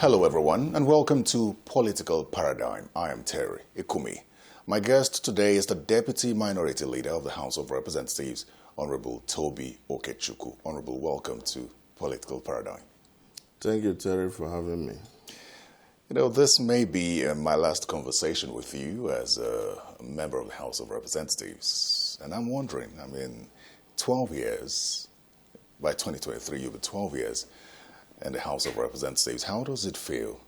Hello everyone and welcome to Political Paradigm. I am Terry Ikumi. My guest today is the Deputy Minority Leader of the House of Representatives, Honorable Toby Okechukwu. Honorable, welcome to Political Paradigm. Thank you, Terry, for having me. You know, this may be my last conversation with you as a member of the House of Representatives. And I'm wondering, 12 years, by 2023 you'll be 12 years in the House of Representatives. How does it feel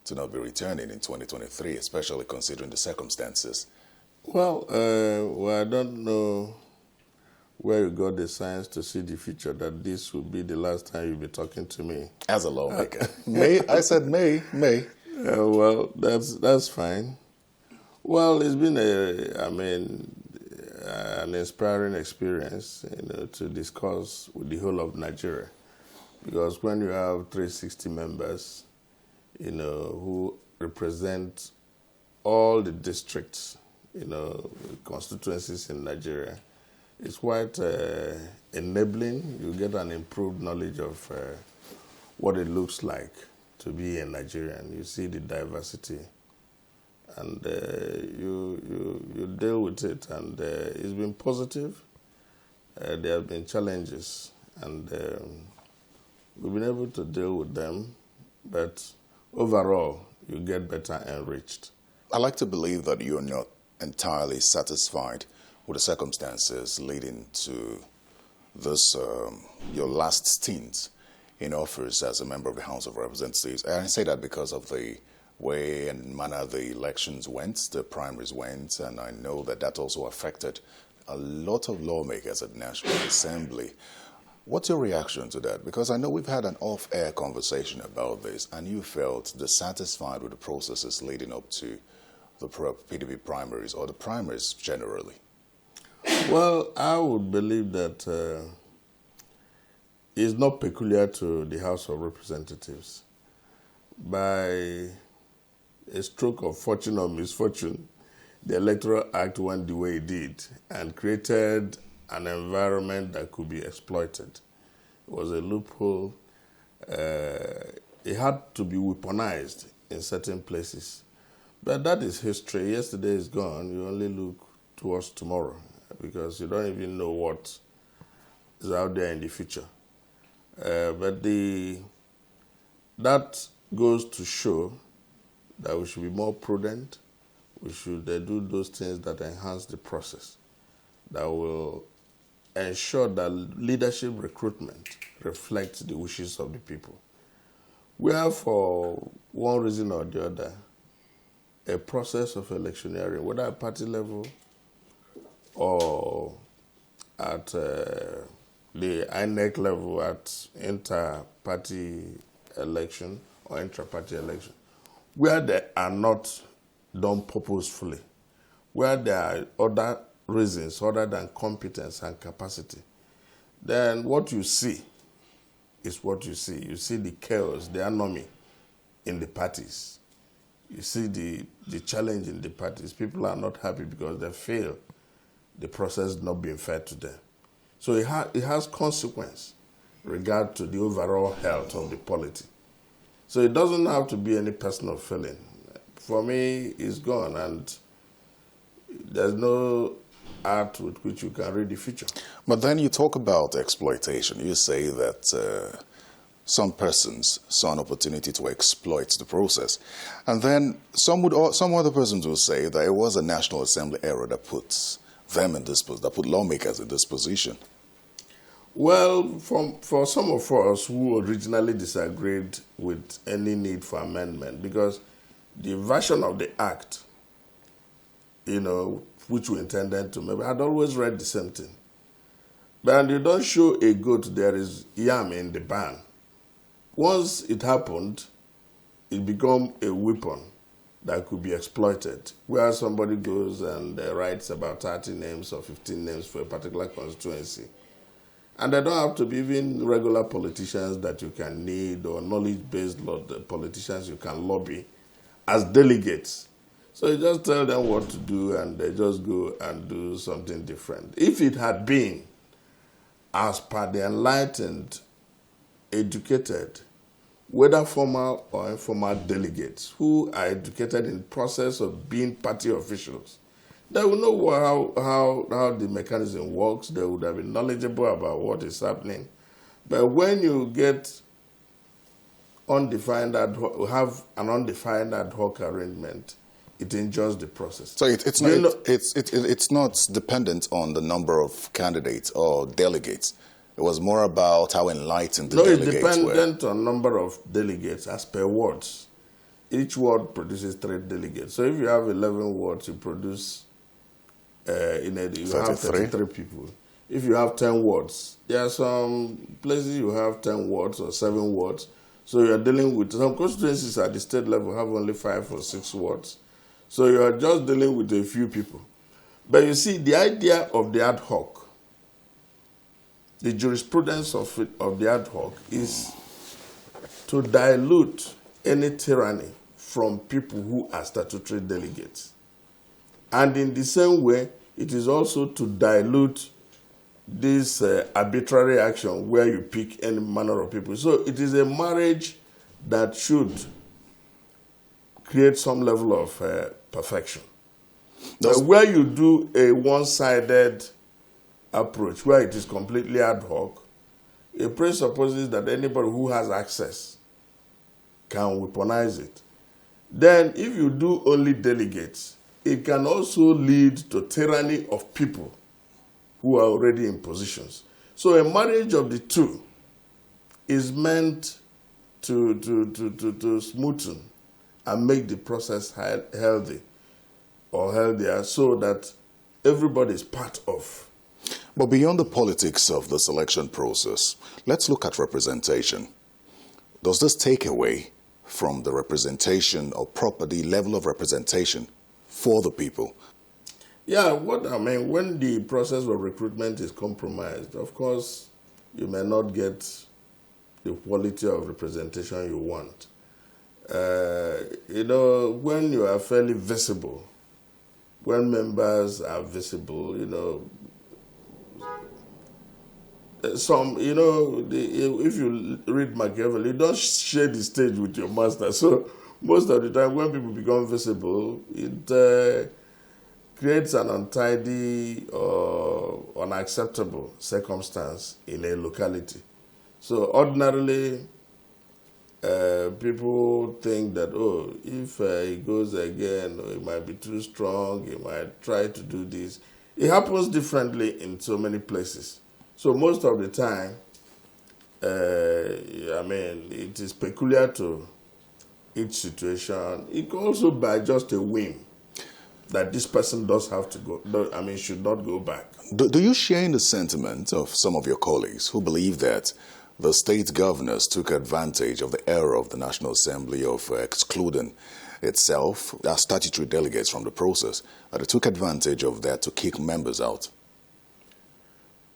to not be returning in 2023, especially considering the circumstances? Well, I don't know where you got the science to see the future that this will be the last time you'll be talking to me. As a lawmaker. I said May. Well, that's fine. Well, it's been an inspiring experience, to discuss with the whole of Nigeria. Because when you have 360 members, who represent all the districts, constituencies in Nigeria, it's quite enabling. You get an improved knowledge of what it looks like to be a Nigerian. You see the diversity, and you deal with it, and it's been positive. There have been challenges, and we've been able to deal with them, but overall, you get better enriched. I like to believe that you're not entirely satisfied with the circumstances leading to this, your last stint in office as a member of the House of Representatives. And I say that because of the way and manner the elections went, the primaries went, and I know that also affected a lot of lawmakers at the National Assembly. What's your reaction to that? Because I know we've had an off-air conversation about this, and you felt dissatisfied with the processes leading up to the PDP primaries, or the primaries generally. Well, I would believe that it's not peculiar to the House of Representatives. By a stroke of fortune or misfortune, the Electoral Act went the way it did and created an environment that could be exploited. It was a loophole. It had to be weaponized in certain places. But that is history. Yesterday is gone. You only look towards tomorrow because you don't even know what is out there in the future. But that goes to show that we should be more prudent. We should do those things that enhance the process, that will ensure that leadership recruitment reflects the wishes of the people. We have, for one reason or the other, a process of electioneering, whether at party level or at the INEC level, at inter-party election or intra-party election, where they are not done purposefully, where there are other reasons other than competence and capacity, then what you see is what you see. You see the chaos, the anomy in the parties. You see the challenge in the parties. People are not happy because they feel the process not being fair to them. So it has consequence regard to the overall health of the polity. So it doesn't have to be any personal feeling. For me, it's gone, and there's no art with which you can read the future. But then you talk about exploitation. You say that some persons saw an opportunity to exploit the process. And then some other persons will say that it was a National Assembly error that puts them in this position, that put lawmakers in this position. Well, for some of us who originally disagreed with any need for amendment, because the version of the act, which we intended to make, had always read the same thing. But you don't show a goat there is yam in the barn. Once it happened, it became a weapon that could be exploited, where somebody goes and writes about 30 names or 15 names for a particular constituency. And they don't have to be even regular politicians that you can need or knowledge-based politicians you can lobby as delegates. So you just tell them what to do and they just go and do something different. If it had been as per the enlightened, educated, whether formal or informal delegates who are educated in the process of being party officials. They will know how the mechanism works. They would have been knowledgeable about what is happening. But when you get have an undefined ad hoc arrangement, it injures the process. So it's not dependent on the number of candidates or delegates. It was more about how enlightened the delegates were. No, it's dependent on number of delegates as per wards. Each ward produces 3 delegates. So if you have 11 wards, you produce you have 33 people. If you have 10 wards, there are some places you have 10 wards or 7 wards. So you're dealing with some constituencies at the state level have only 5 or 6 wards. So you're just dealing with a few people. But you see, the idea of the ad hoc, the jurisprudence of the ad hoc is to dilute any tyranny from people who are statutory delegates. And in the same way, it is also to dilute this arbitrary action where you pick any manner of people. So it is a marriage that should create some level of perfection. Where you do a one-sided approach, where it is completely ad hoc, it presupposes that anybody who has access can weaponize it. Then if you do only delegates, it can also lead to tyranny of people who are already in positions. So a marriage of the two is meant to smoothen and make the process healthy or healthier so that everybody is part of. But beyond the politics of the selection process, let's look at representation. Does this take away from the representation or property level of representation for the people? Yeah, when the process of recruitment is compromised, of course, you may not get the quality of representation you want. When you are fairly visible, when members are visible, if you read Machiavelli, you don't share the stage with your master. So most of the time when people become visible, it creates an untidy or unacceptable circumstance in a locality. So ordinarily, people think that, if he goes again, he might be too strong, he might try to do this. It happens differently in so many places. So most of the time, it is peculiar to each situation. It can also be just a whim that this person does have to go, should not go back. Do you share in the sentiment of some of your colleagues who believe that the state governors took advantage of the error of the National Assembly of excluding itself as statutory delegates from the process, that it took advantage of that to kick members out?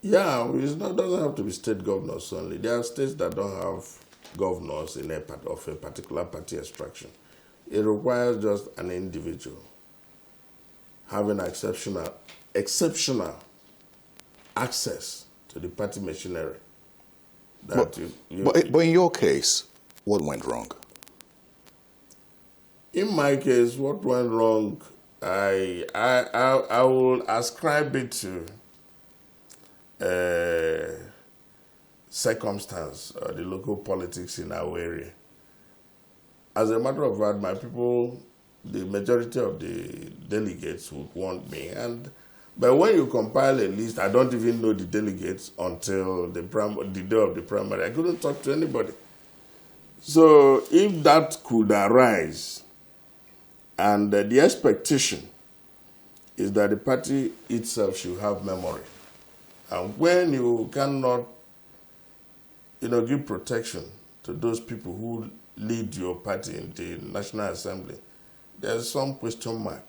Yeah, it doesn't have to be state governors only. There are states that don't have governors of a particular party extraction. It requires just an individual having exceptional access to the party machinery. But in your case, what went wrong? In my case, what went wrong, I will ascribe it to circumstance or the local politics in our area. As a matter of fact, my people, the majority of the delegates would want me. But when you compile a list, I don't even know the delegates until the day of the primary. I couldn't talk to anybody. So if that could arise, and the expectation is that the party itself should have memory. And when you cannot, give protection to those people who lead your party in the National Assembly, there's some question mark.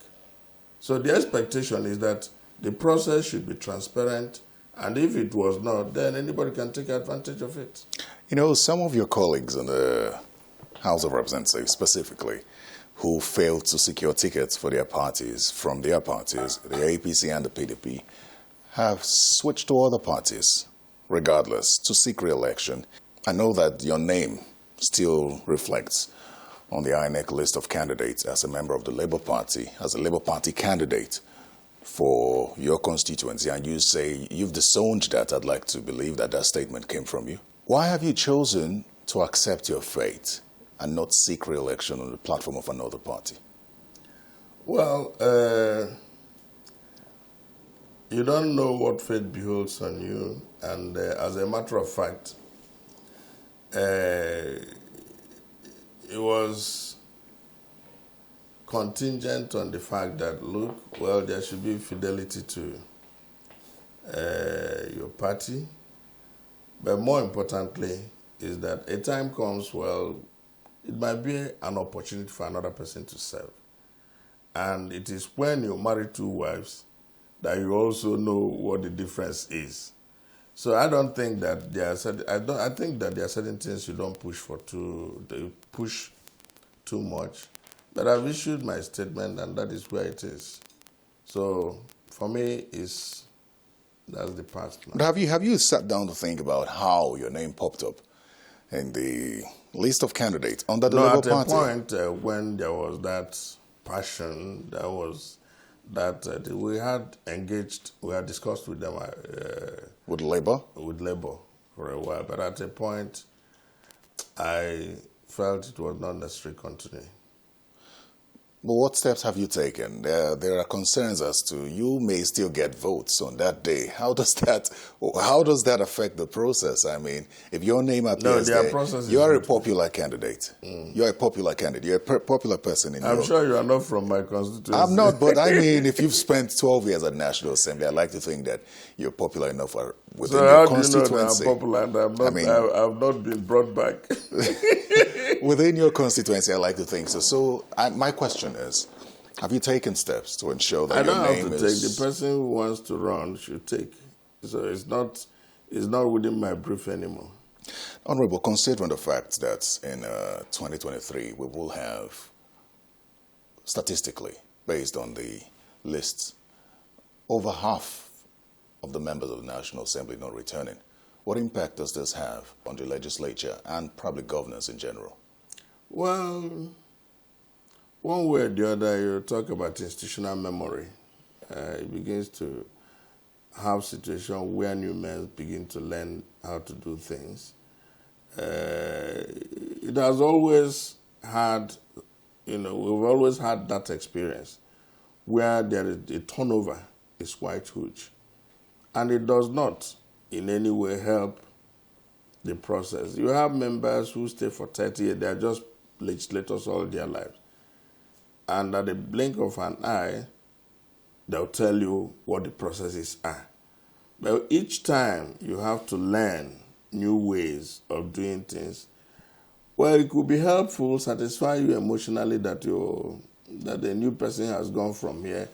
So the expectation is that the process should be transparent, and if it was not, then anybody can take advantage of it. Some of your colleagues in the House of Representatives specifically, who failed to secure tickets for their parties, from their parties, the APC and the PDP, have switched to other parties, regardless, to seek re-election. I know that your name still reflects on the INEC list of candidates as a member of the Labour Party, as a Labour Party candidate for your constituency, and you say you've disowned that, I'd like to believe that that statement came from you. Why have you chosen to accept your fate and not seek re-election on the platform of another party? Well, you don't know what fate beholds on you, and as a matter of fact, it was contingent on the fact that, look, well, there should be fidelity to your party, but more importantly is that a time comes, well, it might be an opportunity for another person to serve. And it is when you marry two wives that you also know what the difference is. So I don't think that there are I think that there are certain things you don't push for push too much. But I've issued my statement, and that is where it is. So for me, that's the past now. But have you sat down to think about how your name popped up in the list of candidates under the Labour Party? At a point when there was that passion, there was that we had discussed with them. With Labour? With Labour for a while. But at a point, I felt it was not necessary to continue. But what steps have you taken? There are concerns as to you may still get votes on that day. How does that affect the process? I mean, if your name appears there, you are a popular candidate. You're a popular candidate. You're a popular person in I'm sure you are not from my constituency. I'm not, but I mean, if you've spent 12 years at National Assembly, I'd like to think that you're popular enough within your constituency. So how do you know that I'm popular and I've not been brought back? Within your constituency, I like to think so. So my question is, have you taken steps to ensure that your name is... I don't have to take. The person who wants to run should take. So it's not within my brief anymore. Honorable, considering the fact that in 2023 we will have, statistically, based on the lists, over half of the members of the National Assembly not returning, what impact does this have on the legislature and probably governance in general? Well, one way or the other, you talk about institutional memory. It begins to have situations where new men begin to learn how to do things. It has always had, we've always had that experience where there is a turnover is quite huge. And it does not in any way help the process. You have members who stay for 30 years, they are just legislators all their lives. And at the blink of an eye, they'll tell you what the processes are. But each time you have to learn new ways of doing things, well, it could be helpful, satisfy you emotionally that the new person has gone from here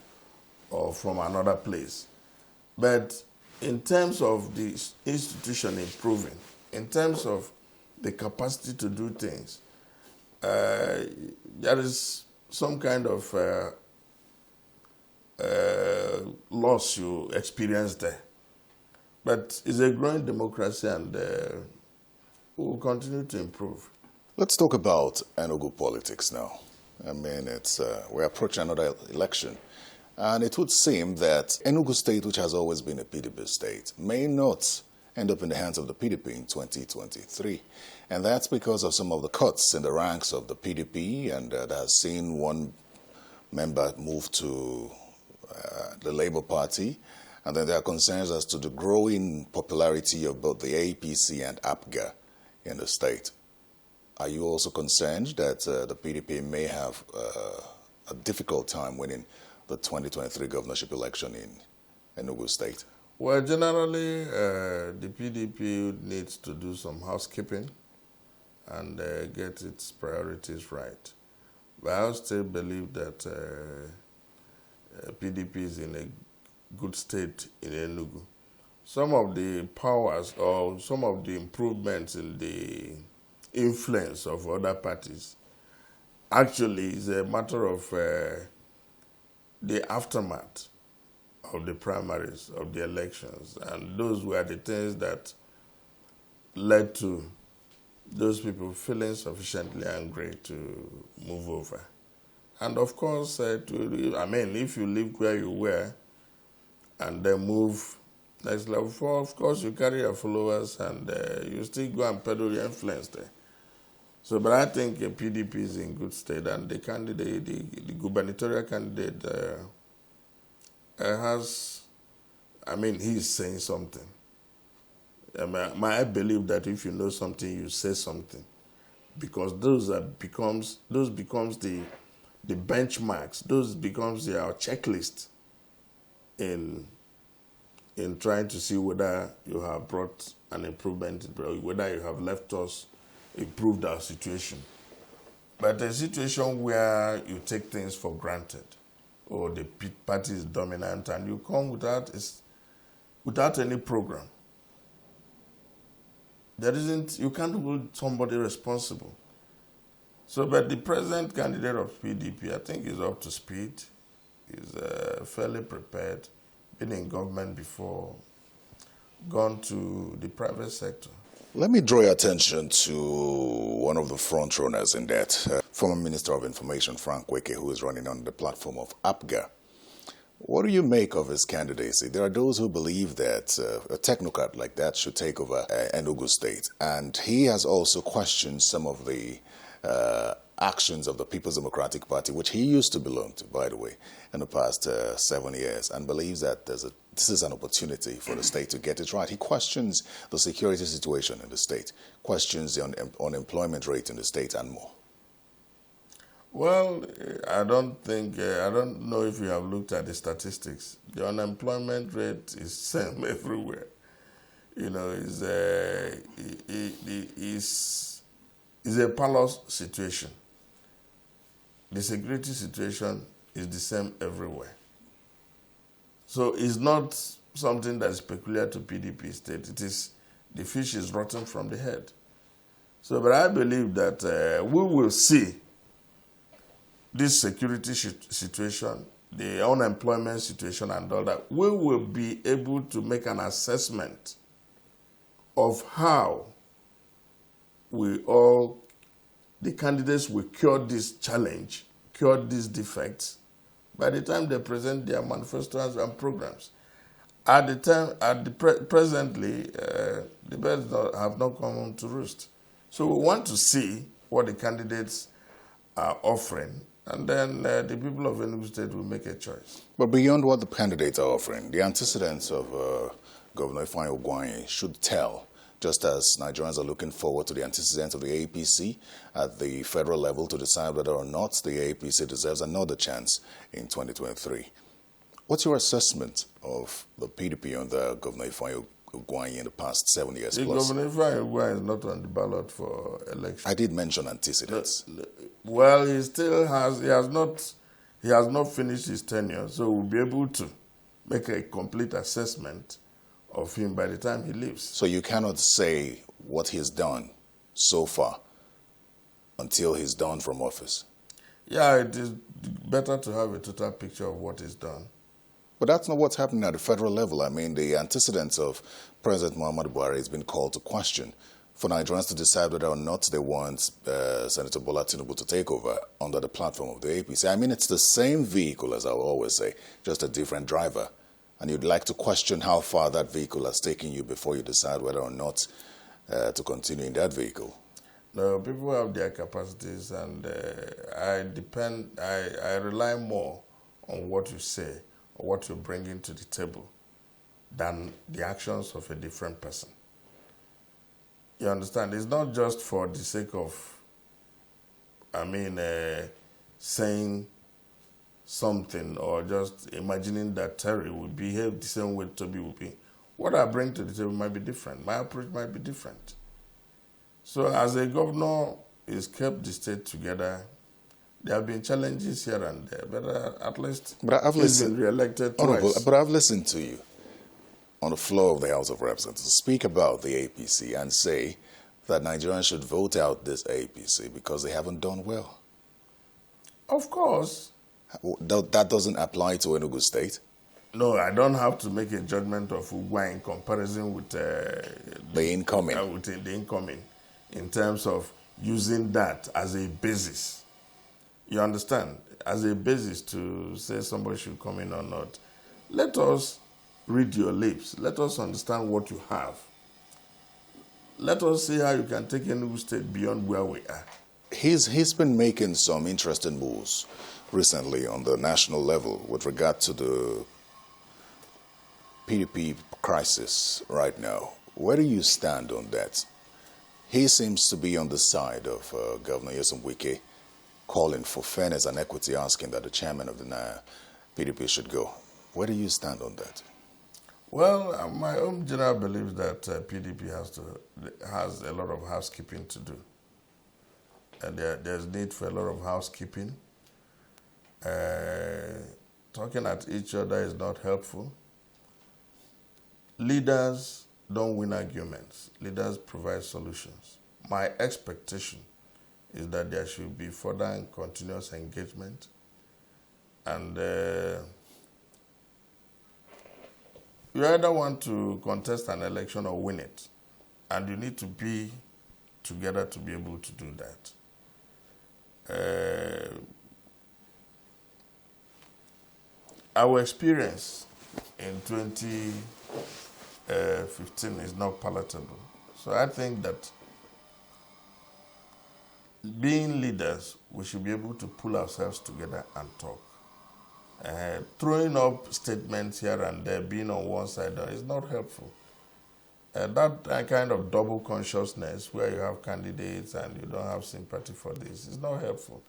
or from another place. But in terms of the institution improving, in terms of the capacity to do things, there is some kind of loss you experience there. But it's a growing democracy, and we will continue to improve. Let's talk about Enugu politics now. I mean, we're approaching another election. And it would seem that Enugu State, which has always been a PDP state, may not end up in the hands of the PDP in 2023. And that's because of some of the cuts in the ranks of the PDP, and that has seen one member move to the Labour Party. And then there are concerns as to the growing popularity of both the APC and APGA in the state. Are you also concerned that the PDP may have a difficult time winning the 2023 governorship election in Enugu State? Well, generally, the PDP needs to do some housekeeping and get its priorities right. But I still believe that PDP is in a good state in Enugu. Some of the powers or some of the improvements in the influence of other parties actually is a matter of the aftermath of the primaries, of the elections. And those were the things that led to those people feeling sufficiently angry to move over. And of course, if you live where you were and then move next level 4, of course, you carry your followers and you still go and peddle your influence there. So, but I think PDP is in good state, and the candidate, the gubernatorial candidate he's saying something. I believe that if you know something, you say something, because those becomes the benchmarks. Those becomes our checklist in trying to see whether you have brought an improvement, whether you have left us improved our situation. But a situation where you take things for granted, or the party is dominant, and you come without any program, you can't hold somebody responsible. So, but the present candidate of PDP, I think, is up to speed, is fairly prepared, been in government before, gone to the private sector. Let me draw your attention to one of the front runners in that, former Minister of Information, Frank Weke, who is running on the platform of APGA. What do you make of his candidacy? There are those who believe that a technocrat like that should take over Enugu State. And he has also questioned some of the actions of the People's Democratic Party, which he used to belong to, by the way, in the past 7 years, and believes that this is an opportunity for the state to get it right. He questions the security situation in the state, questions the unemployment rate in the state, and more. Well, I don't know if you have looked at the statistics. The unemployment rate is same everywhere. You know, it's a parlous situation. The security situation is the same everywhere. So it's not something that is peculiar to PDP state. It is, the fish is rotten from the head. So, but I believe that we will see this security situation, the unemployment situation and all that. We will be able to make an assessment of how the candidates will cure this challenge, cure these defects, by the time they present their manifestos and programs. Presently, the birds have not come home to roost. So we want to see what the candidates are offering, and then the people of Enugu State will make a choice. But beyond what the candidates are offering, the antecedents of Governor Ifeanyi Ugwuanyi should tell, just as Nigerians are looking forward to the antecedents of the APC at the federal level to decide whether or not the APC deserves another chance in 2023. What's your assessment of the PDP under Governor Ifeanyi Ugwuanyi in the past 7 years plus? Governor Ifeanyi Ugwuanyi is not on the ballot for election. I did mention antecedents. Well, he has not finished his tenure, so we'll be able to make a complete assessment of him by the time he leaves. So you cannot say what he's done so far until he's done from office? Yeah, it is better to have a total picture of what he's done. But that's not what's happening at the federal level. I mean, the antecedents of President Muhammadu Buhari has been called to question for Nigerians to decide whether or not they want Senator Bola Tinubu to take over under the platform of the APC. I mean, it's the same vehicle, as I will always say, just a different driver. And you'd like to question how far that vehicle has taken you before you decide whether or not to continue in that vehicle. No, people have their capacities, and I rely more on what you say or what you bring into the table than the actions of a different person. You understand? It's not just for the sake of, saying something or just imagining that Terry will behave the same way Toby will be. What I bring to the table might be different. My approach might be different. So as a governor, he's kept the state together. There have been challenges here and there, but at least he's been re-elected twice. But I've listened to you on the floor of the House of Representatives speak about the APC and say that Nigerians should vote out this APC because they haven't done well. Of course. That doesn't apply to Enugu State? No, I don't have to make a judgment of Ugwuanyi in comparison with the incoming. With the incoming. in terms of using that as a basis. You understand? As a basis to say somebody should come in or not. Let us read your lips. Let us understand what you have. Let us see how you can take Enugu State beyond where we are. He's been making some interesting moves recently on the national level with regard to the PDP crisis right now. Where do you stand on that? He seems to be on the side of Governor Nyesom Wike, calling for fairness and equity, asking that the chairman of the PDP should go. Where do you stand on that? Well, my own general belief that PDP has a lot of housekeeping to do. And there's need for a lot of housekeeping. Talking at each other is not helpful. Leaders don't win arguments. Leaders provide solutions. My expectation is that there should be further and continuous engagement. And you either want to contest an election or win it. And you need to be together to be able to do that. Our experience in 2015 is not palatable. So I think that being leaders, we should be able to pull ourselves together and talk. Throwing up statements here and there, being on one side, is not helpful. That kind of double consciousness where you have candidates and you don't have sympathy for this is not helpful,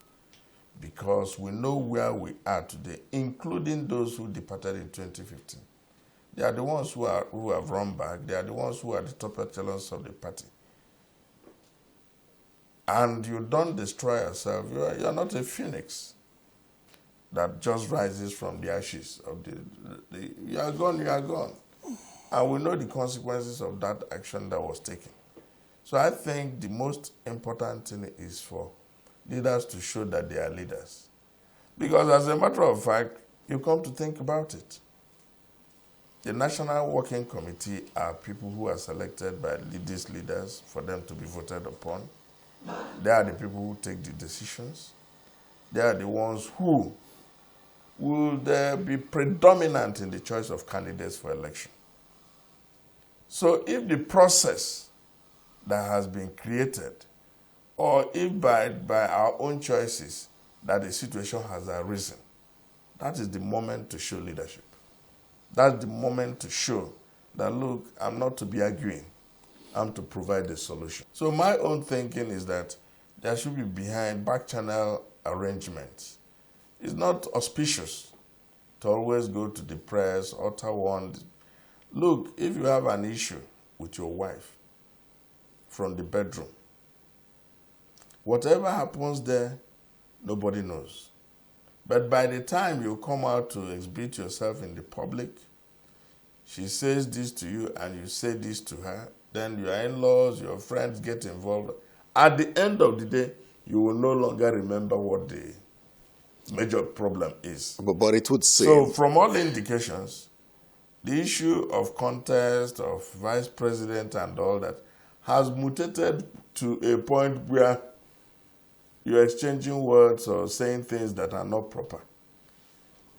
because we know where we are today, including those who departed in 2015. They are the ones who have run back. They are the ones who are the top echelons of the party. And you don't destroy yourself. You are not a phoenix that just rises from the ashes of you are gone, you are gone. And we know the consequences of that action that was taken. So I think the most important thing is for leaders to show that they are leaders. Because as a matter of fact, you come to think about it. The National Working Committee are people who are selected by these leaders for them to be voted upon. They are the people who take the decisions. They are the ones who will be predominant in the choice of candidates for election. So if the process that has been created, or if by our own choices that the situation has arisen, that is the moment to show leadership. That's the moment to show that, look, I'm not to be arguing. I'm to provide a solution. So my own thinking is that there should be behind back channel arrangements. It's not auspicious to always go to the press, utter one. Look, if you have an issue with your wife from the bedroom, whatever happens there, nobody knows. But by the time you come out to exhibit yourself in the public, she says this to you and you say this to her, then your in-laws, your friends get involved. At the end of the day, you will no longer remember what the major problem is. But it would seem... So from all indications, the issue of contest, of vice president and all that has mutated to a point where you're exchanging words or saying things that are not proper.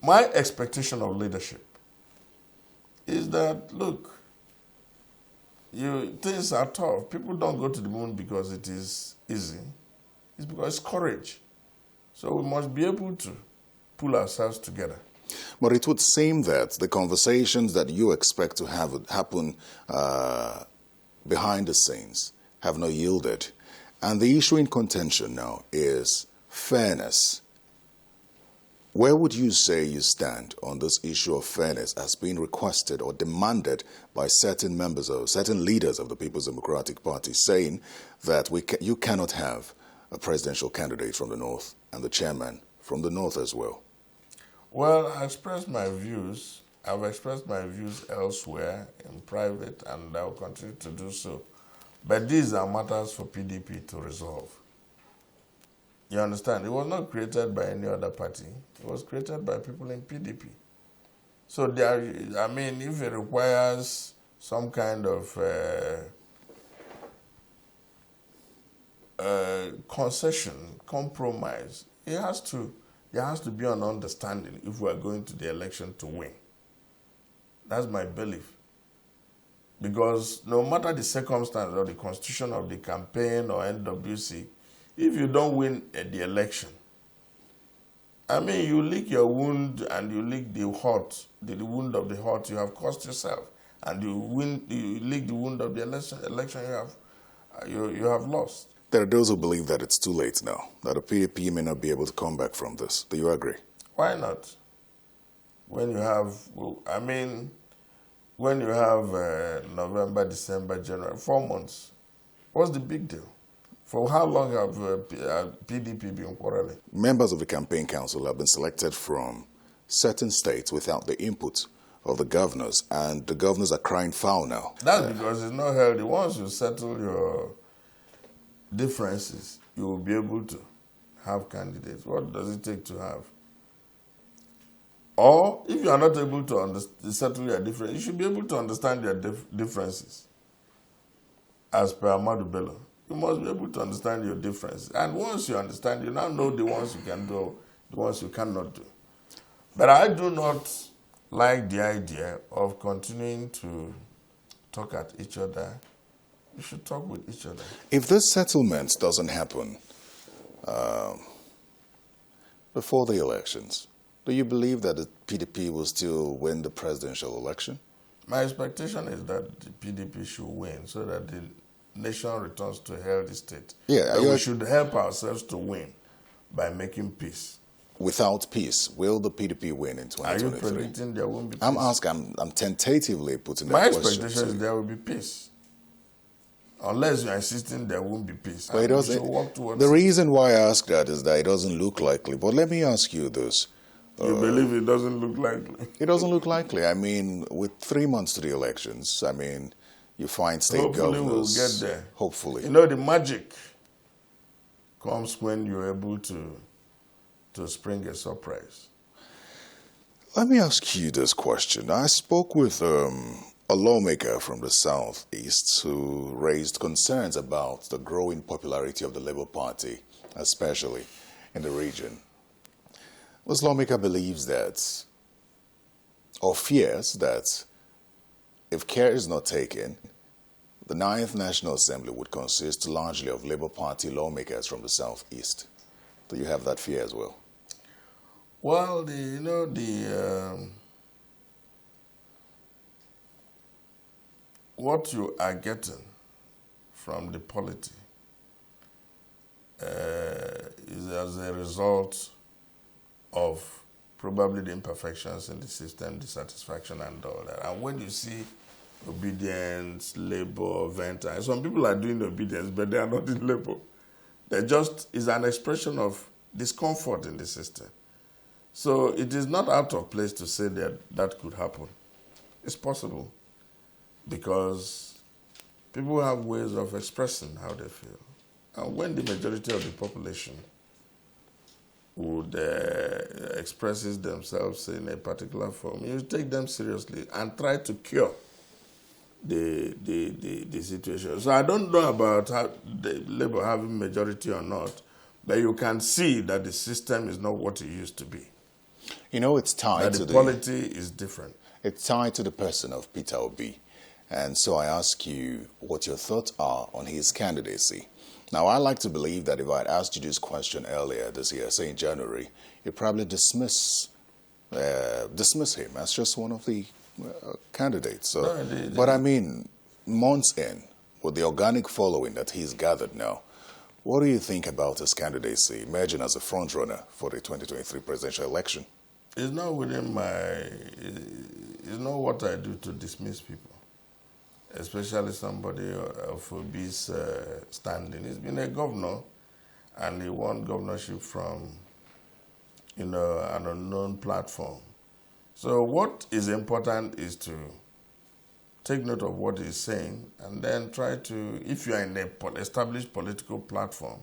My expectation of leadership is that, look, things are tough. People don't go to the moon because it is easy. It's because it's courage. So we must be able to pull ourselves together. But it would seem that the conversations that you expect to have happen behind the scenes have not yielded. And the issue in contention now is fairness. Where would you say you stand on this issue of fairness as being requested or demanded by certain members or certain leaders of the People's Democratic Party, saying that you cannot have a presidential candidate from the North and the chairman from the North as well? Well, I expressed my views. I've expressed my views elsewhere in private, and I will continue to do so. But these are matters for PDP to resolve. You understand? It was not created by any other party. It was created by people in PDP. So if it requires some kind of concession, compromise. There has to be an understanding if we are going to the election to win. That's my belief. Because no matter the circumstance or the constitution of the campaign or NWC, if you don't win at the election, I mean, you lick your wound and you lick the heart, the wound of the heart you have caused yourself, and you lick the wound of the election you have lost. There are those who believe that it's too late now, that the PDP may not be able to come back from this. Do you agree? Why not? When you have November, December, January, 4 months, what's the big deal? For how long have PDP been quarreling? Members of the campaign council have been selected from certain states without the input of the governors, and the governors are crying foul now. That's because it's not healthy. Once you settle your differences, you will be able to have candidates. What does it take to have? Or if you are not able to settle your differences, you should be able to understand your differences. As per Ahmadu Bello, you must be able to understand your differences. And once you understand, you now know the ones you can do, the ones you cannot do. But I do not like the idea of continuing to talk at each other. We should talk with each other. If this settlement doesn't happen before the elections, do you believe that the PDP will still win the presidential election? My expectation is that the PDP should win so that the nation returns to a healthy state. Yeah, we should help ourselves to win by making peace. Without peace, will the PDP win in 2023? Are you predicting there won't be peace? I'm asking, I'm tentatively putting that My question. My expectation is there will be peace. Unless you're insisting there won't be peace. But the reason why I ask that is that it doesn't look likely. But let me ask you this. You believe it doesn't look likely? It doesn't look likely. I mean, with 3 months to the elections, I mean, you find state governors. Hopefully we'll get there. Hopefully. You know, the magic comes when you're able to spring a surprise. Let me ask you this question. I spoke with a lawmaker from the Southeast who raised concerns about the growing popularity of the Labour Party, especially in the region. This lawmaker believes that, or fears that, if care is not taken, the 9th National Assembly would consist largely of Labour Party lawmakers from the Southeast. Do you have that fear as well? Well, what you are getting from the polity is as a result of probably the imperfections in the system, dissatisfaction and all that. And when you see obedience, labor, venture, some people are doing obedience, but they are not in labor. They just is an expression of discomfort in the system. So it is not out of place to say that could happen. It's possible because people have ways of expressing how they feel. And when the majority of the population would expresses themselves in a particular form, you take them seriously and try to cure the situation. So I don't know about how the Labour having majority or not, but you can see that the system is not what it used to be. You know, it's tied to the polity is different. It's tied to the person of Peter Obi. And so I ask you what your thoughts are on his candidacy. Now, I like to believe that if I had asked you this question earlier this year, say in January, you'd probably dismiss him as just one of the candidates. So, but I mean, months in, with the organic following that he's gathered now, what do you think about his candidacy emerging as a frontrunner for the 2023 presidential election? It's not within it's not what I do to dismiss people, especially somebody of Obi's standing. He's been a governor, and he won governorship from, an unknown platform. So what is important is to take note of what he's saying, and then try to, if you are in an established political platform,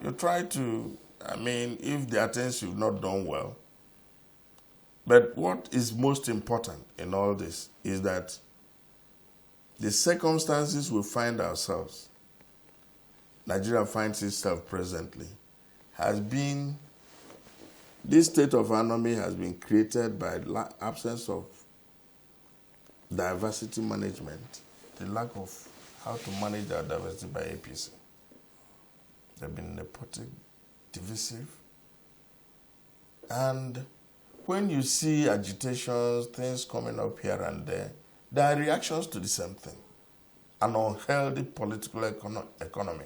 you try to, if there are things you've not done well. But what is most important in all this is that the circumstances we find ourselves Nigeria finds itself presently has been, this state of anomy has been created by absence of diversity management, the lack of how to manage our diversity by APC. They've been nepotic, divisive, and when you see agitations, things coming up here and there are reactions to the same thing, an unhealthy political economy.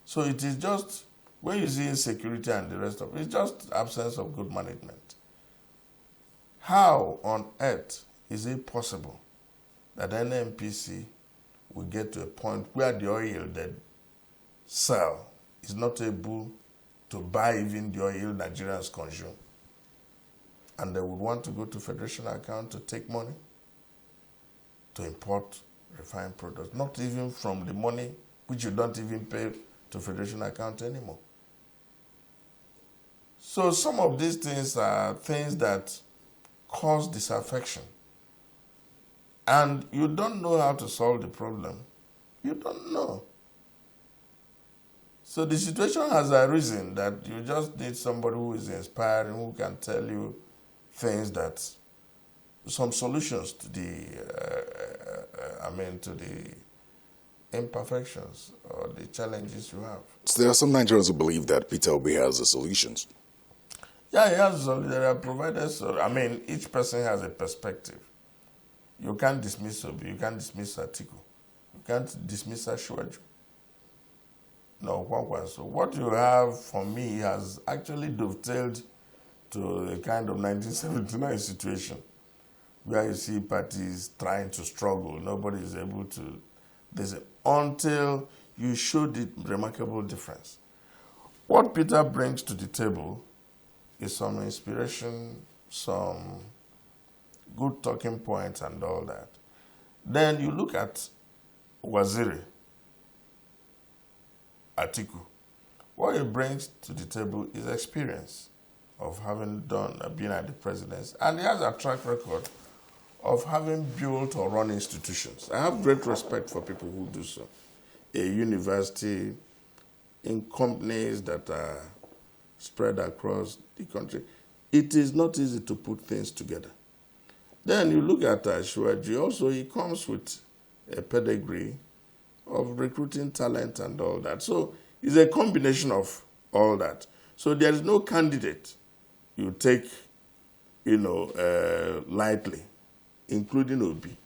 So it is just, when you see insecurity and the rest of it, it's just absence of good management. How on earth is it possible that NNPC will get to a point where the oil they sell is not able to buy even the oil Nigerians consume? And they would want to go to Federation account to take money to import refined products, not even from the money which you don't even pay to Federation account anymore. So some of these things are things that cause disaffection. And you don't know how to solve the problem. You don't know. So the situation has arisen that you just need somebody who is inspiring, who can tell you things that, some solutions to the, to the imperfections or the challenges you have. So there are some Nigerians who believe that Peter Obi has the solutions. Yeah, he has. There are providers. Each person has a perspective. You can't dismiss Obi. You can't dismiss Atiku. You can't dismiss Ashwaju. No, so what you have for me has actually dovetailed to a kind of 1979 situation where you see parties trying to struggle. Nobody is able to. Until you show the remarkable difference. What Peter brings to the table is some inspiration, some good talking points and all that. Then you look at Waziri, Atiku. What he brings to the table is experience of having been at the presidency. And he has a track record of having built or run institutions. I have great respect for people who do so. A university, in companies that are spread across the country. It is not easy to put things together. Then you look at Ashwaji, also he comes with a pedigree of recruiting talent and all that. So it's a combination of all that. So there is no candidate you take, lightly, including Obi.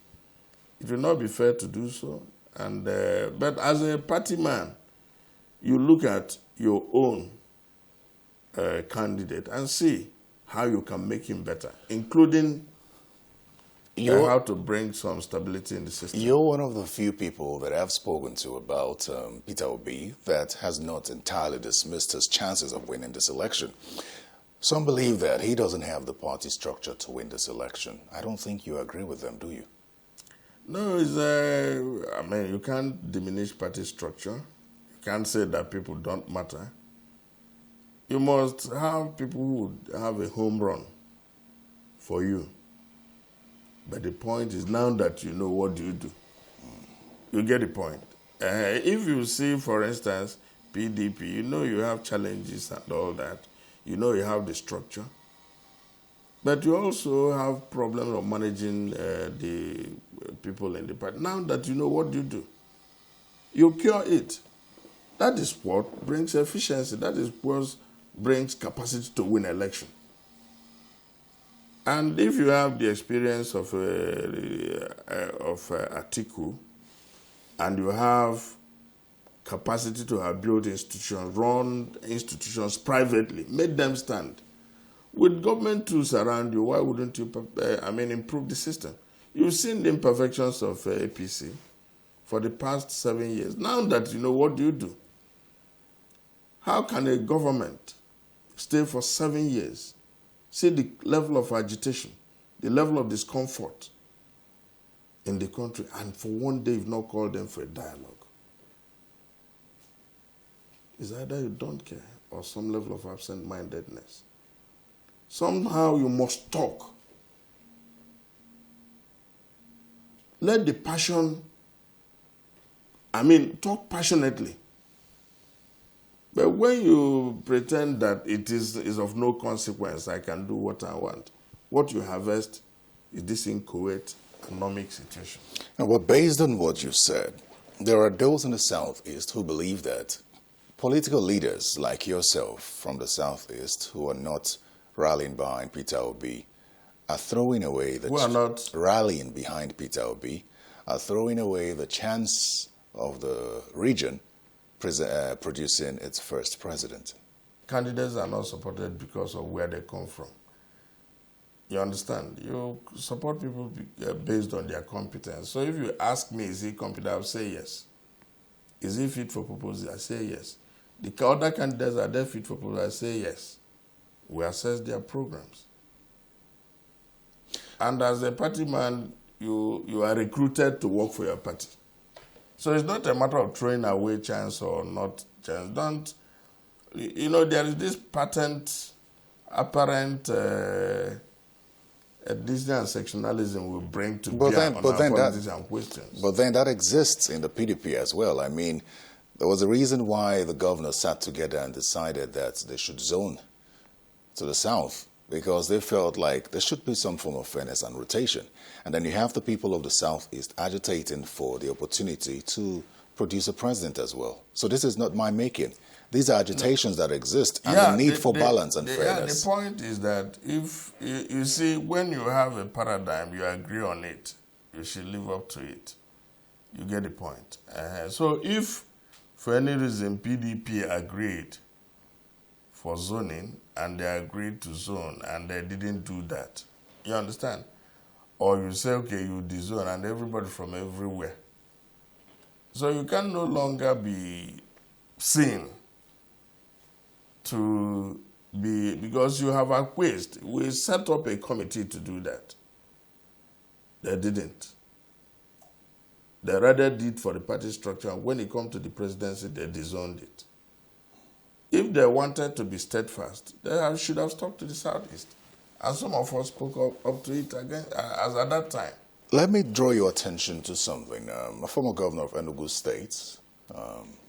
It will not be fair to do so. And but as a party man, you look at your own candidate and see how you can make him better, including how to bring some stability in the system. You're one of the few people that I've spoken to about Peter Obi that has not entirely dismissed his chances of winning this election. Some believe that he doesn't have the party structure to win this election. I don't think you agree with them, do you? No, you can't diminish party structure. You can't say that people don't matter. You must have people who have a home run for you. But the point is, now that you know, what do you do? You get the point. If you see, for instance, PDP, you have challenges and all that. You have the structure. But you also have problems of managing the people in the party. Now that you know, what do you do? You cure it. That is what brings efficiency. That is what brings capacity to win election. And if you have the experience of Atiku, and you have capacity to have built institutions, run institutions privately, made them stand, with government tools around you, why wouldn't you improve the system? You've seen the imperfections of APC for the past 7 years. Now that you know, what do you do? How can a government stay for 7 years, see the level of agitation, the level of discomfort in the country, and for one day you've not called them for a dialogue? It's either you don't care or some level of absent-mindedness. Somehow you must talk. Let the passion I mean, talk passionately. But when you pretend that it is of no consequence, I can do what I want, what you harvest is this inchoate, economic situation. Well, based on what you said, there are those in the Southeast who believe that political leaders like yourself from the Southeast who are not rallying behind Peter Obi are throwing away the Who are not rallying behind Peter Obi, are throwing away the chance of the region producing its first president. candidates are not supported because of where they come from. You understand? You support people based on their competence. So if you ask me, is he competent? I'll say yes. Is he fit for purpose? I say yes. The other candidates, are they fit for purpose? I say yes. We assess their programs. And as a party man, you are recruited to work for your party. So it's not a matter of throwing away chance or not chance. Don't, there is this patent, apparent ethnicity and sectionalism will bring to bear on our politics and questions. But then that exists in the PDP as well. I mean, there was a reason why the governors sat together and decided that they should zone to the south, because they felt like there should be some form of fairness and rotation. And then you have the people of the Southeast agitating for the opportunity to produce a president as well. So this is not my making. These are agitations that exist, and the need for balance and fairness. The point is that if, you see, when you have a paradigm, you agree on it, you should live up to it. You get the point. So if, for any reason, PDP agreed for zoning, and they agreed to zone, and they didn't do that. You understand? Or you say, okay, you dezone, and everybody from everywhere. So you can no longer be seen to be, because you have acquiesced. We set up a committee to do that. They didn't. They rather did for the party structure, and when it comes to the presidency, they dezoned it. If they wanted to be steadfast, they should have stuck to the Southeast. And some of us spoke up to it again, as at that time. Let me draw your attention to something. A former governor of Enugu State,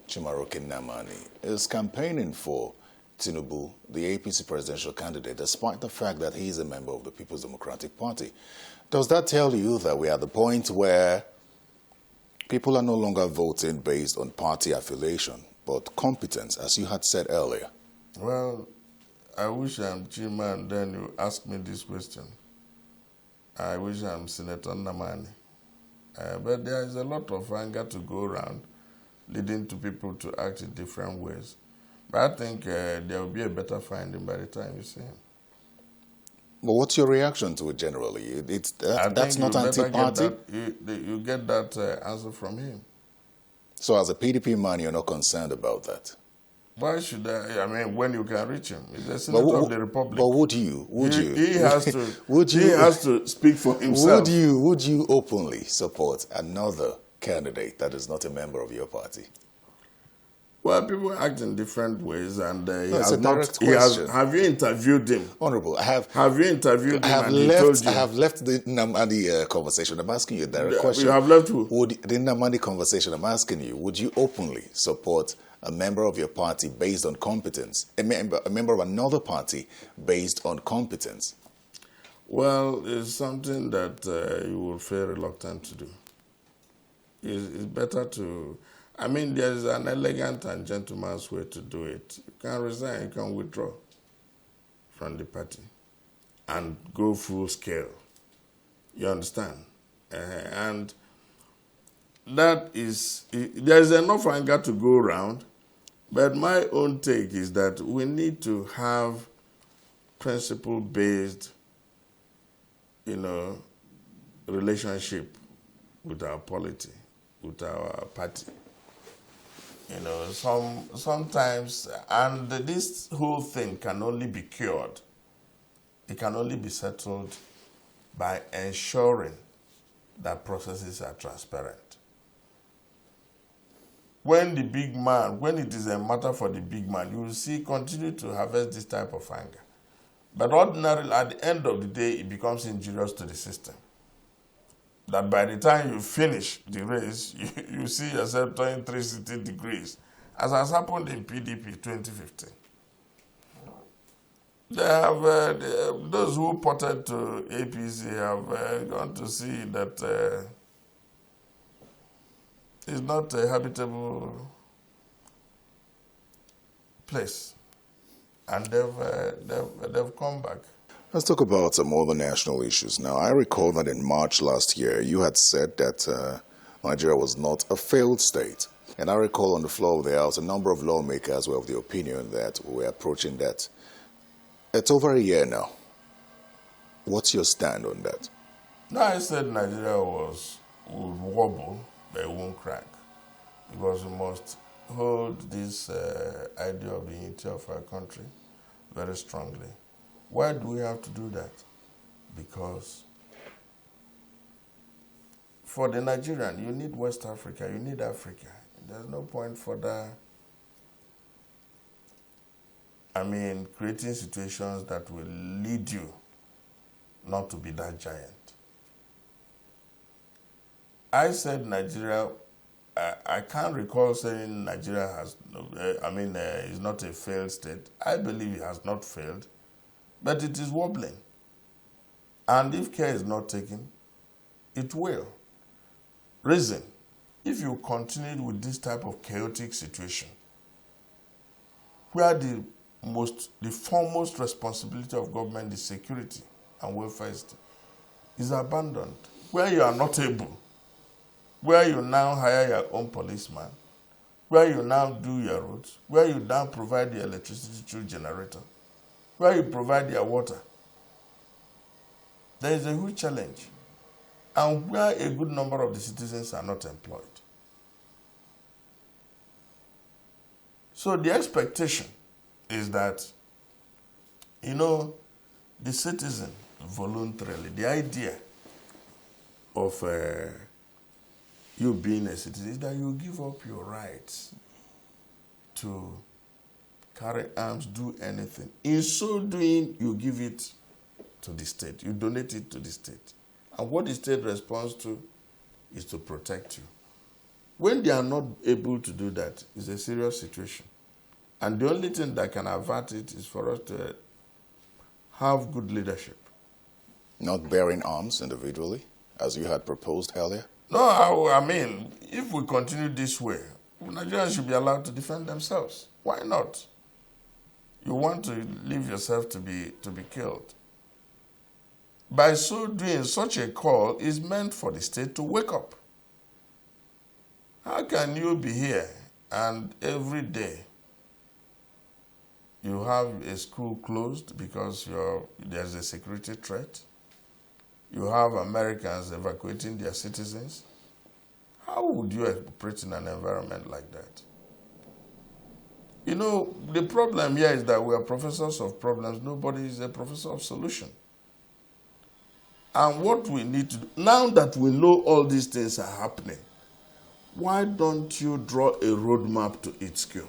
Chimaroke Nnamani, is campaigning for Tinubu, the APC presidential candidate, despite the fact that he is a member of the People's Democratic Party. Does that tell you that we are at the point where people are no longer voting based on party affiliation, but competence, as you had said earlier? Well, I wish I'm Chima, and then you ask me this question. I wish I'm Senator Nnamani. But there is a lot of anger to go around, leading to people to act in different ways. But I think there will be a better finding by the time you see him. But what's your reaction to it generally? That's not anti-party? You get that answer from him. So as a PDP man, you're not concerned about that? Why should I? I mean, when you can reach him. He's the Senator of the Republic. But would you? He has to, he has to speak for himself. Would you openly support another candidate that is not a member of your party? Well, people act in different ways, and have you interviewed him? Honorable, Have you interviewed him? I have left the Nnamani conversation. I'm asking you a direct question. You have left who? The Nnamani conversation, I'm asking you, would you openly support a member of your party based on competence, a member of another party based on competence? Well, it's something that you will feel reluctant to do. It's better to... I mean, there's an elegant and gentleman's way to do it. You can resign, you can withdraw from the party and go full scale. You understand? And that is, there's enough anger to go around, but my own take is that we need to have principle-based, relationship with our polity, with our party. Sometimes, and this whole thing can only be cured. It can only be settled by ensuring that processes are transparent. When it is a matter for the big man, you will see continue to harvest this type of anger. But ordinarily, at the end of the day, it becomes injurious to the system. that by the time you finish the race, you see yourself turning 360 degrees, as has happened in PDP 2015. They have, those who ported to APC have gone to see that it's not a habitable place, and they've come back. Let's talk about some other national issues. Now, I recall that in March last year, you had said that Nigeria was not a failed state. And I recall on the floor of the House, a number of lawmakers were of the opinion that we were approaching that. It's over a year now. What's your stand on that? No, I said Nigeria would wobble, but it won't crack. Because we must hold this idea of the unity of our country very strongly. Why do we have to do that? Because for the Nigerian, you need West Africa, you need Africa. There's no point for that. Creating situations that will lead you not to be that giant. I said Nigeria, I can't recall saying Nigeria is not a failed state. I believe it has not failed, but it is wobbling. And if care is not taken, it will. Reason, if you continue with this type of chaotic situation, where the foremost responsibility of government is security and welfare is abandoned, where you are not able, where you now hire your own policeman, where you now do your roads, where you now provide the electricity through generator, where you provide your water, there is a huge challenge. And where a good number of the citizens are not employed. So the expectation is that, the citizen voluntarily, the idea of you being a citizen is that you give up your rights to carry arms, do anything. In so doing, you give it to the state. You donate it to the state. And what the state responds to is to protect you. When they are not able to do that, it's a serious situation. And the only thing that can avert it is for us to have good leadership. Not bearing arms individually, as you had proposed earlier? No, if we continue this way, Nigerians should be allowed to defend themselves. Why not? You want to leave yourself to be killed. By so doing, such a call is meant for the state to wake up. How can you be here and every day you have a school closed because there's a security threat? You have Americans evacuating their citizens? How would you operate in an environment like that? The problem here is that we are professors of problems. Nobody is a professor of solution. And what we need to do, now that we know all these things are happening, why don't you draw a roadmap to its cure?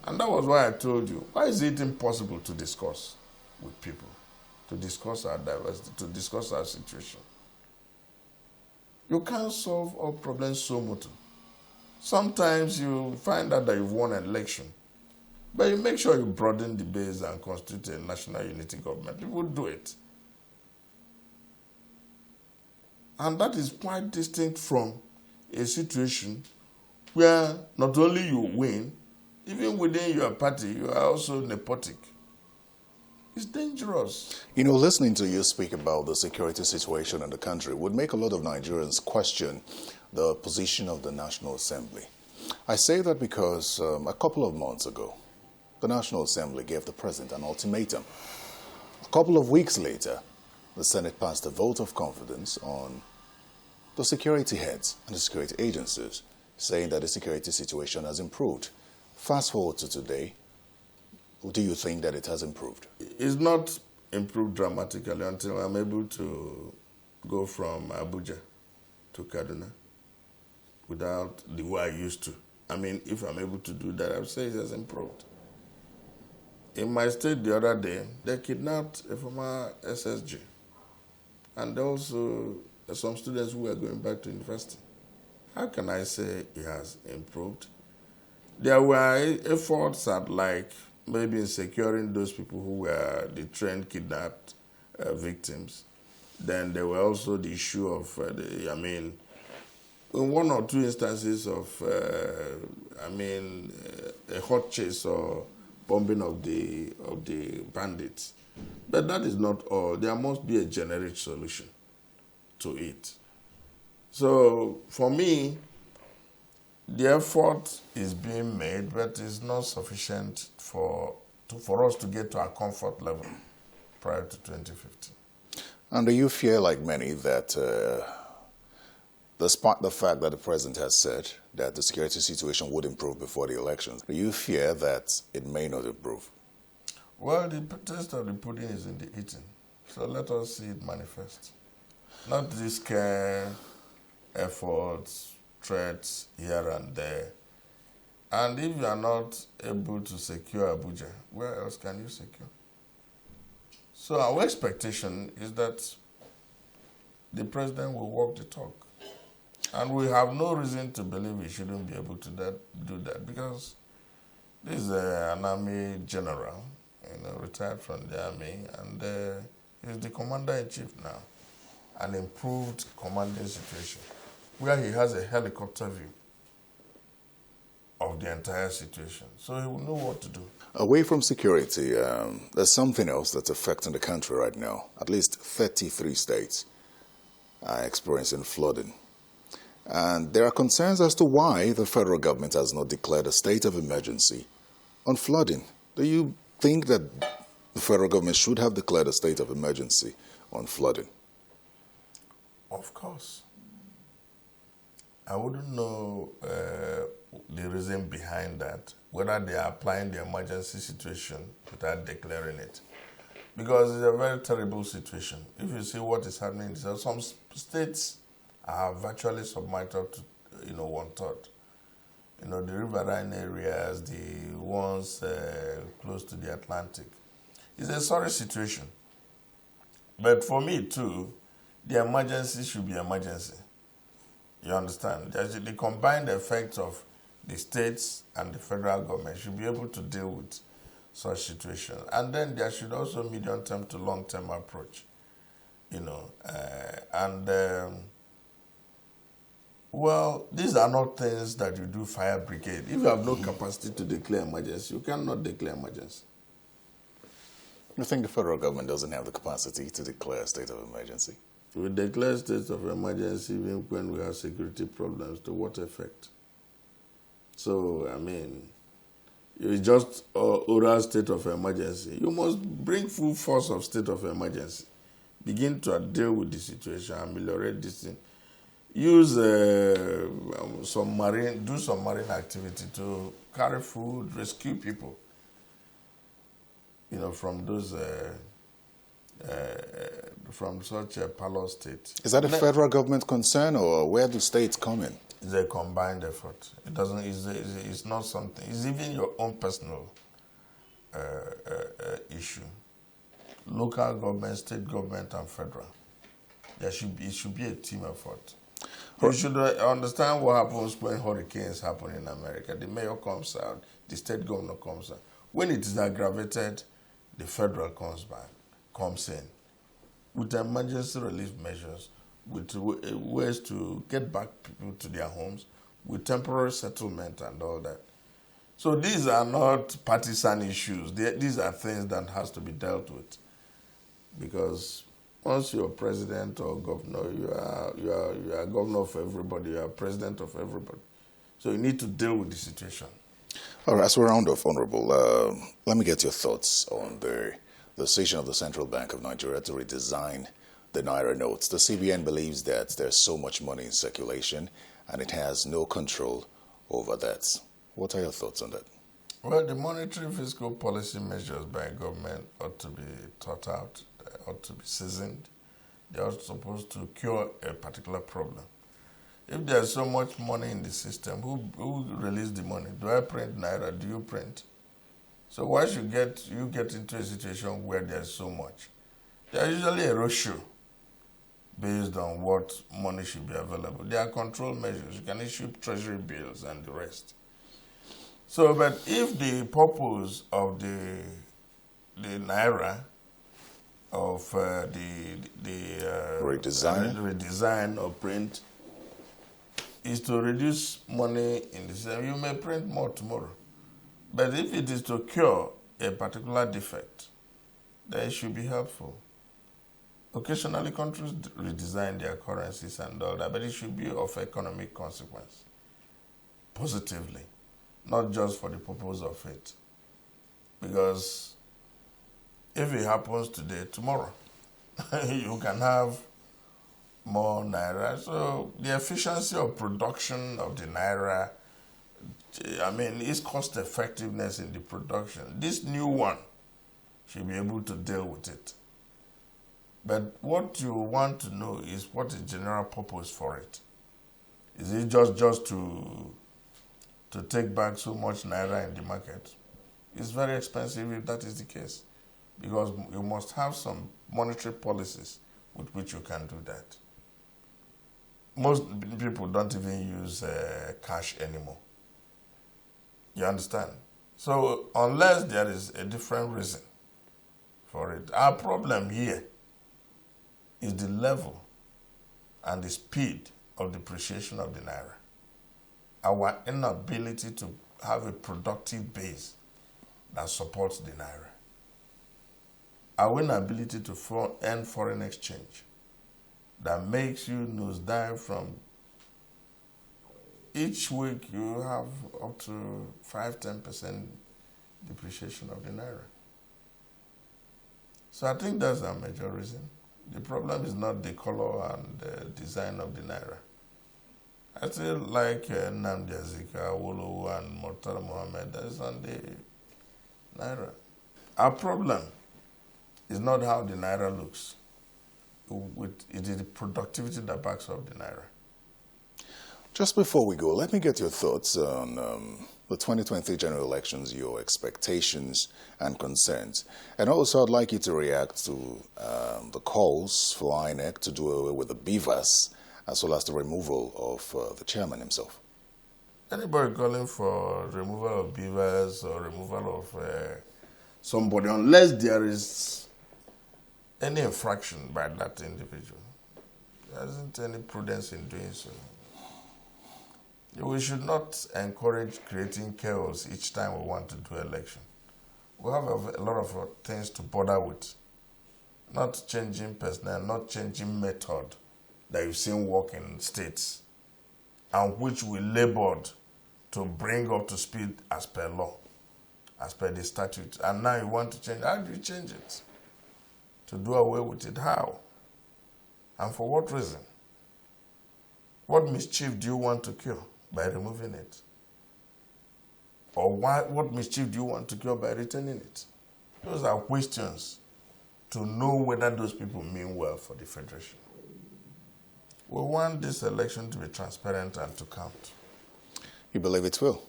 And that was why I told you, why is it impossible to discuss with people, to discuss our diversity, to discuss our situation? You can't solve all problems so much. Sometimes you find out that you've won an election, but you make sure you broaden the base and constitute a national unity government. People do it. And that is quite distinct from a situation where not only you win, even within your party, you are also nepotic. It's dangerous. Listening to you speak about the security situation in the country would make a lot of Nigerians question the position of the National Assembly. I say that because a couple of months ago, the National Assembly gave the president an ultimatum. A couple of weeks later, the Senate passed a vote of confidence on the security heads and the security agencies, saying that the security situation has improved. Fast forward to today, do you think that it has improved? It's not improved dramatically until I'm able to go from Abuja to Kaduna without the way I used to. If I'm able to do that, I would say it has improved. In my state the other day, they kidnapped a former SSG. And they also some students who are going back to university. How can I say it has improved? There were efforts at like maybe in securing those people who were the trained kidnapped victims. Then there were also the issue of, in one or two instances of, a hot chase or bombing of the bandits. But that is not all. There must be a generic solution to it. So for me, the effort is being made, but it's not sufficient for us to get to our comfort level prior to 2015. And do you fear, like many, that despite the fact that the president has said that the security situation would improve before the elections, do you fear that it may not improve? Well, the taste of the pudding is in the eating. So let us see it manifest. Not this scare, efforts, threats here and there. And if you are not able to secure Abuja, where else can you secure? So our expectation is that the president will walk the talk. And we have no reason to believe he shouldn't be able to do that, because this is an army general, retired from the army, and he's the commander-in-chief now. An improved commanding situation, where he has a helicopter view of the entire situation. So he will know what to do. Away from security, there's something else that's affecting the country right now. At least 33 states are experiencing flooding. And there are concerns as to why the federal government has not declared a state of emergency on flooding. Do you think that the federal government should have declared a state of emergency on flooding? Of course. I wouldn't know the reason behind that, whether they are applying the emergency situation without declaring it. Because it's a very terrible situation. If you see what is happening, some states are virtually submerged up to, 1/3. The riverine areas, the ones close to the Atlantic. It's a sorry situation. But for me too, the emergency should be emergency. You understand? There's the combined effect of the states and the federal government should be able to deal with such situations. And then there should also be medium-term to long-term approach. Well, these are not things that you do fire brigade. If you have no capacity to declare emergency, you cannot declare emergency. You think the federal government doesn't have the capacity to declare a state of emergency? We declare states of emergency even when we have security problems. To what effect? So, it's just oral state of emergency. You must bring full force of state of emergency. Begin to deal with the situation, ameliorate this thing. Use some marine activity to carry food, rescue people, from those, from such a parlor state. Is that a federal government concern, or where do states come in? It's a combined effort. It doesn't. It's not something. It's even your own personal issue. Local government, state government, and federal. It should be a team effort. You should understand what happens when hurricanes happen in America. The mayor comes out, the state governor comes out. When it is aggravated, the federal comes in with emergency relief measures, with ways to get back people to their homes, with temporary settlement and all that. So these are not partisan issues. These are things that has to be dealt with, because once you're president or governor, you are governor of everybody, you are president of everybody. So you need to deal with the situation. All right, as we round off, Honorable, let me get your thoughts on the decision of the Central Bank of Nigeria to redesign the Naira notes. The CBN believes that there's so much money in circulation and it has no control over that. What are your thoughts on that? Well, the monetary fiscal policy measures by government ought to be thought out, ought to be seasoned. They are supposed to cure a particular problem. If there's so much money in the system, who released the money? Do I print Naira? Do you print? So why should you get into a situation where there's so much? There's usually a ratio based on what money should be available. There are control measures. You can issue treasury bills and the rest. So, but if the purpose of the naira, of redesign or print, is to reduce money in the system, you may print more tomorrow. But if it is to cure a particular defect, then it should be helpful. Occasionally, countries redesign their currencies and all that, but it should be of economic consequence, positively, not just for the purpose of it. Because if it happens today, tomorrow, you can have more naira. So the efficiency of production of the naira, I mean, its cost effectiveness in the production, this new one should be able to deal with it. But what you want to know is what is general purpose for it. Is it just to take back so much naira in the market? It's very expensive if that is the case, because you must have some monetary policies with which you can do that. Most people don't even use cash anymore. You understand? So unless there is a different reason for it, our problem here is the level and the speed of depreciation of the naira. Our inability to have a productive base that supports the naira. Our inability to earn foreign exchange that makes you nosedive from each week you have up to 5-10% depreciation of the naira. So I think that's a major reason. The problem is not the color and the design of the naira. I still like Nnamdi Azikiwe, Awolowo, and Murtala Mohammed. That is on the naira. Our problem is not how the naira looks. It is the productivity that backs up the naira. Just before we go, let me get your thoughts on the 2023 general elections, your expectations and concerns. And also, I'd like you to react to the calls for INEC to do away with the beavers, as well as the removal of the chairman himself. Anybody calling for removal of beavers or removal of somebody, unless there is any infraction by that individual, there isn't any prudence in doing so. We should not encourage creating chaos each time we want to do election. We have a lot of things to bother with. Not changing personnel, not changing method that you've seen work in states, and which we labored to bring up to speed as per law, as per the statute. And now you want to change. How do you change it? To do away with it, how? And for what reason? What mischief do you want to cure by removing it? Or what mischief do you want to cure by retaining it? Those are questions to know whether those people mean well for the Federation. We want this election to be transparent and to count. You believe it will?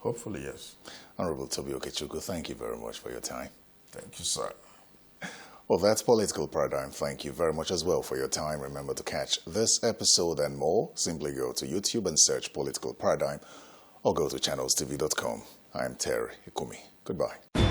Hopefully, yes. Honorable Toby Okechukwu, thank you very much for your time. Thank you, sir. Well, that's Political Paradigm. Thank you very much as well for your time. Remember to catch this episode and more. Simply go to YouTube and search Political Paradigm or go to channelstv.com. I'm Terry Ikumi. Goodbye.